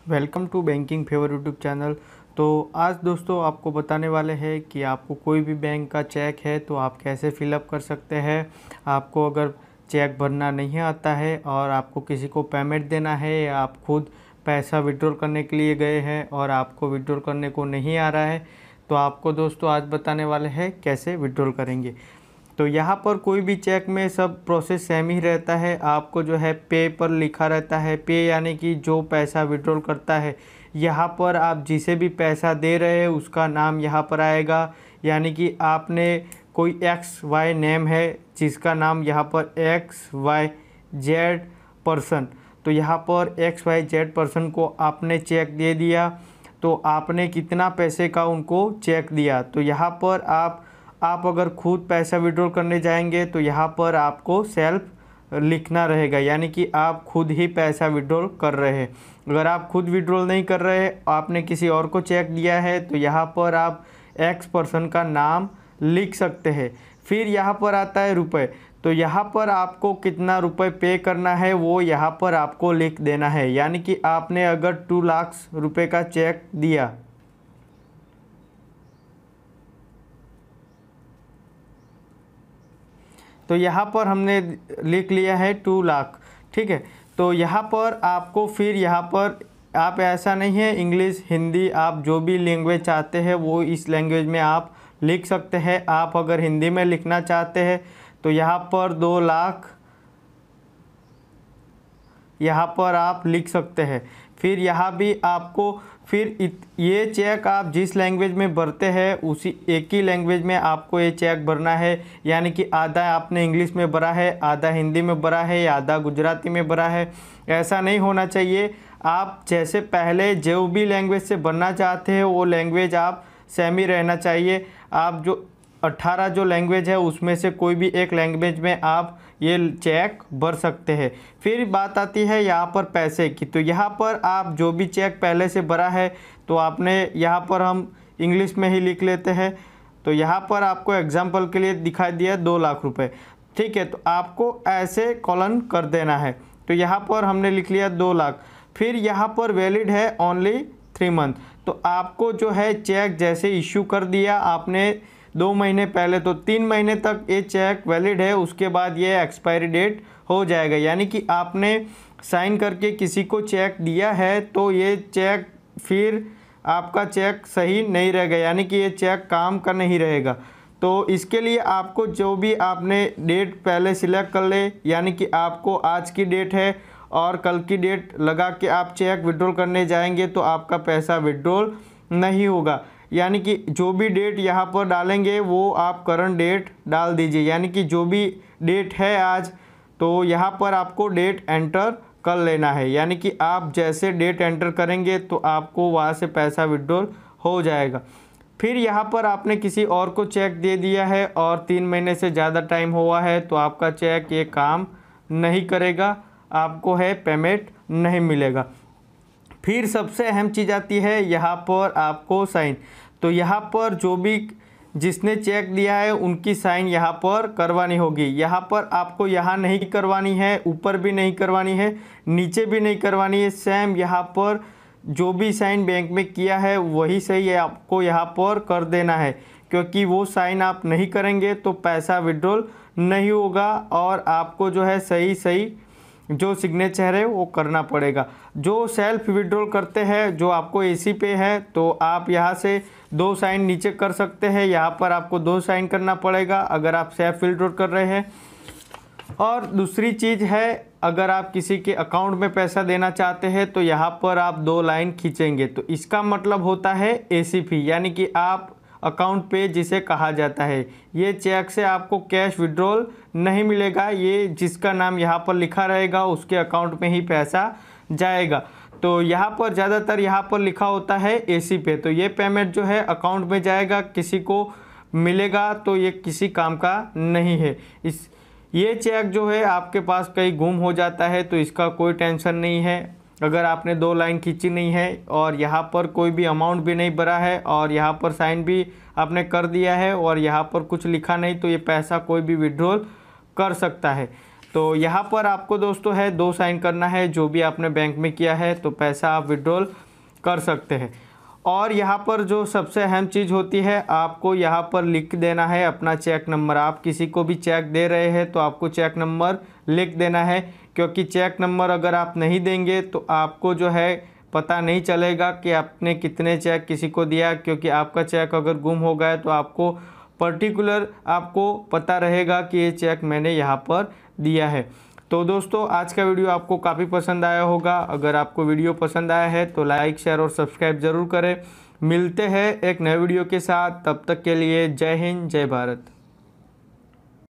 Welcome to banking favour YouTube channel. तो आज दोस्तों आपको बताने वाले हैं कि आपको कोई भी बैंक का चेक है तो आप कैसे फिलअप कर सकते हैं। आपको अगर चेक भरना नहीं आता है और आपको किसी को पेमेंट देना है या आप खुद पैसा विड्रॉल करने के लिए गए हैं और आपको विड्रॉल करने को नहीं आ रहा है, तो आपको दोस्तों आज बताने वाले हैं कैसे विड्रॉल करेंगे। तो यहाँ पर कोई भी चेक में सब प्रोसेस सेम ही रहता है। आपको जो है पे पर लिखा रहता है, पे यानी कि जो पैसा विड्रॉल करता है। यहाँ पर आप जिसे भी पैसा दे रहे हैं उसका नाम यहाँ पर आएगा, यानी कि आपने कोई एक्स वाई नेम है जिसका नाम यहाँ पर एक्स वाई जेड पर्सन, तो यहाँ पर एक्स वाई जेड पर्सन को आपने चेक दे दिया। तो आपने कितना पैसे का उनको चेक दिया, तो यहाँ पर आप अगर खुद पैसा विड्रॉल करने जाएंगे तो यहाँ पर आपको सेल्फ लिखना रहेगा, यानी कि आप खुद ही पैसा विड्रॉल कर रहे हैं। अगर आप खुद विड्रॉल नहीं कर रहे, आपने किसी और को चेक दिया है, तो यहाँ पर आप एक्स पर्सन का नाम लिख सकते हैं। फिर यहाँ पर आता है रुपए, तो यहाँ पर आपको कितना रुपए पे करना है वो यहाँ पर आपको लिख देना है। यानी कि आपने अगर 2 लाख रुपए का चेक दिया, तो यहाँ पर हमने लिख लिया है 2 लाख, ठीक है। तो यहाँ पर आपको फिर यहाँ पर आप ऐसा नहीं है, इंग्लिश हिंदी आप जो भी लैंग्वेज चाहते हैं वो इस लैंग्वेज में आप लिख सकते हैं। आप अगर हिंदी में लिखना चाहते हैं तो यहाँ पर 2 लाख यहाँ पर आप लिख सकते हैं। फिर यहाँ भी आपको ये चेक आप जिस लैंग्वेज में भरते हैं उसी एक ही लैंग्वेज में आपको ये चेक भरना है। यानी कि आधा आपने इंग्लिश में भरा है, आधा हिंदी में भरा है या आधा गुजराती में भरा है, ऐसा नहीं होना चाहिए। आप जैसे पहले जो भी लैंग्वेज से भरना चाहते हैं वो लैंग्वेज आप सेम ही रहना चाहिए। आप जो 18 जो लैंग्वेज है उसमें से कोई भी एक लैंग्वेज में आप ये चेक भर सकते हैं। फिर बात आती है यहाँ पर पैसे की, तो यहाँ पर आप जो भी चेक पहले से भरा है तो आपने यहाँ पर हम इंग्लिश में ही लिख लेते हैं। तो यहाँ पर आपको एग्जांपल के लिए दिखाई दिया 2 लाख रुपए, ठीक है। तो आपको ऐसे कॉलन कर देना है। तो यहाँ पर हमने लिख लिया 2 लाख। फिर यहाँ पर वैलिड है ओनली 3 मंथ, तो आपको जो है चेक जैसे इशू कर दिया आपने 2 महीने पहले, तो 3 महीने तक ये चेक वैलिड है, उसके बाद ये एक्सपायरी डेट हो जाएगा। यानी कि आपने साइन करके किसी को चेक दिया है तो ये चेक फिर आपका चेक सही नहीं रहेगा, यानी कि ये चेक काम का नहीं रहेगा। तो इसके लिए आपको जो भी आपने डेट पहले सिलेक्ट कर ले, यानी कि आपको आज की डेट है और कल की डेट लगा के आप चेक विड्रॉल करने जाएंगे तो आपका पैसा विड्रॉल नहीं होगा। यानी कि जो भी डेट यहाँ पर डालेंगे वो आप करंट डेट डाल दीजिए, यानी कि जो भी डेट है आज, तो यहाँ पर आपको डेट एंटर कर लेना है। यानी कि आप जैसे डेट एंटर करेंगे तो आपको वहाँ से पैसा विड्रॉल हो जाएगा। फिर यहाँ पर आपने किसी और को चेक दे दिया है और 3 महीने से ज़्यादा टाइम हुआ है तो आपका चेक ये काम नहीं करेगा, आपको है पेमेंट नहीं मिलेगा। फिर सबसे अहम चीज़ आती है यहाँ पर आपको साइन। तो यहाँ पर जो भी जिसने चेक दिया है उनकी साइन यहाँ पर करवानी होगी। यहाँ पर आपको यहाँ नहीं करवानी है, ऊपर भी नहीं करवानी है, नीचे भी नहीं करवानी है। सेम यहाँ पर जो भी साइन बैंक में किया है वही सही है, आपको यहाँ पर कर देना है, क्योंकि वो साइन आप नहीं करेंगे तो पैसा विड्रॉल नहीं होगा और आपको जो है सही जो सिग्नेचर है वो करना पड़ेगा। जो सेल्फ विड्रॉल करते हैं, जो आपको एसी पे है, तो आप यहाँ से 2 साइन नीचे कर सकते हैं। यहाँ पर आपको 2 साइन करना पड़ेगा अगर आप सेल्फ विड्रॉल कर रहे हैं। और दूसरी चीज़ है, अगर आप किसी के अकाउंट में पैसा देना चाहते हैं तो यहाँ पर आप 2 लाइन खींचेंगे, तो इसका मतलब होता है एसीपी, यानी कि आप अकाउंट पे जिसे कहा जाता है। ये चेक से आपको कैश विड्रॉल नहीं मिलेगा, ये जिसका नाम यहाँ पर लिखा रहेगा उसके अकाउंट में ही पैसा जाएगा। तो यहाँ पर ज़्यादातर यहाँ पर लिखा होता है एसी पे, तो ये पेमेंट जो है अकाउंट में जाएगा, किसी को मिलेगा, तो ये किसी काम का नहीं है। ये चेक जो है आपके पास कहीं गुम हो जाता है तो इसका कोई टेंशन नहीं है। अगर आपने 2 लाइन खींची नहीं है और यहाँ पर कोई भी अमाउंट भी नहीं भरा है और यहाँ पर साइन भी आपने कर दिया है और यहाँ पर कुछ लिखा नहीं, तो ये पैसा कोई भी विड्रॉल कर सकता है। तो यहाँ पर आपको दोस्तों है 2 साइन करना है, जो भी आपने बैंक में किया है तो पैसा आप विड्रॉल कर सकते हैं। और यहाँ पर जो सबसे अहम चीज़ होती है, आपको यहाँ पर लिख देना है अपना चेक नंबर। आप किसी को भी चेक दे रहे हैं तो आपको चेक नंबर लिख देना है, क्योंकि चेक नंबर अगर आप नहीं देंगे तो आपको जो है पता नहीं चलेगा कि आपने कितने चेक किसी को दिया, क्योंकि आपका चेक अगर गुम हो गया तो आपको पर्टिकुलर आपको पता रहेगा कि ये चेक मैंने यहाँ पर दिया है। तो दोस्तों आज का वीडियो आपको काफ़ी पसंद आया होगा। अगर आपको वीडियो पसंद आया है तो लाइक शेयर और सब्सक्राइब ज़रूर करें। मिलते हैं एक नए वीडियो के साथ, तब तक के लिए जय हिंद जय भारत।